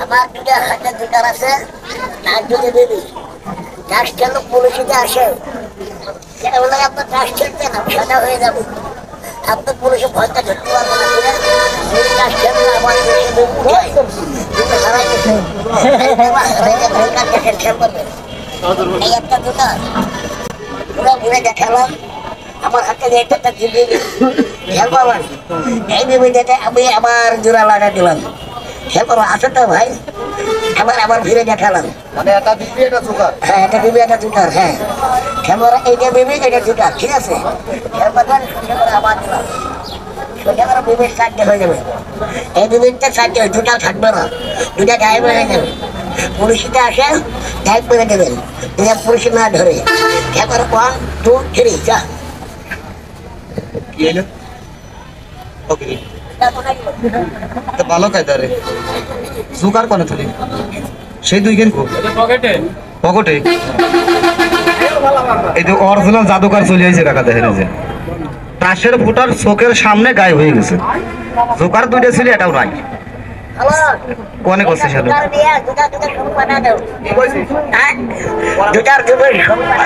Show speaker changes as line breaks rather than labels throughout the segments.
আমার দুটা হাতে দুটার আছে আর দুটো বেবি ট্যাক্স খেলো পুলিশিতে আসে সেটা বলে আপনার ট্যাক্স খেলতে না সাদা হয়ে যাবে আপনার পুলিশে ভয়টা ধরতে পারবো না ট্যাক্স খেলবে আমার হারাই গেছে খেল করবে এই একটা দুটা পুরো ঘুরে দেখালাম আমার হাতে একটা বেবি খেল পাবেন এই বেবিটাতে আমি আবার জোড়া লাগা দিলাম খেল করবো আছে তো ভাই আবার ফিরে দেখালাম হ্যাঁ এটা বিবি এটা জুটার হ্যাঁ খেলোয়াড় এইটা বিবি এটা জুটার ঠিক আছে খেল করবেন আবার দিলাম সোজা করে বিবির চারটে হয়ে যাবে এই বিবিরটা চারটে দুটা থাকবে না দুটা গায়ে বেড়ে যাবে পুলিশিতে আসে গায়ে বেড়ে দেবেন পুলিশে না ধরে খেলোয়াড় 1 2 3 যা
ভালো কায়দারে জোগাড় করে তুলি সেই দুইখান পকেটে এই যে অরিজিনাল জাদুকার চলে আসছে কাকা দেখেন যে তাসের ফুটার চোখের সামনে গায়েব হয়ে গেছে জোকার দুইটা ছিল এটাও নাই কোনে করছে সেটা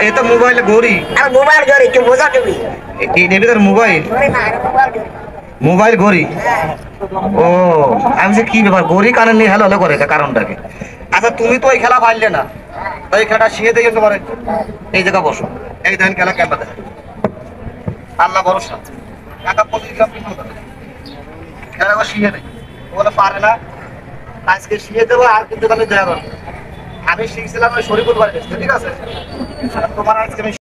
এ তো মোবাইলে গড়ি
আর মোবাইল গড়ি কি বোঝা তুমি
এই নেবে তার মোবাইল গড়ি ও আমি যে কি ব্যাপার গড়ি কানে নিয়ে হ্যালো হ্যালো করে কারণটাকে আচ্ছা তুমি তো ওই খেলা পারলে না তো এই খেলাটা শিখে দিয়ে তোমার এই জায়গা বসো এই দেখেন খেলা কেমন দেখেন আল্লাহ ভরসা টাকা 25 লাখ খেলা শিখে নেই ওগুলো পারে না আজকে শিখে দেবো আর কিন্তু আমি দেওয়া আমি শিখছিলাম ওই শরীফুল বাড়ি ঠিক আছে তোমার আজকে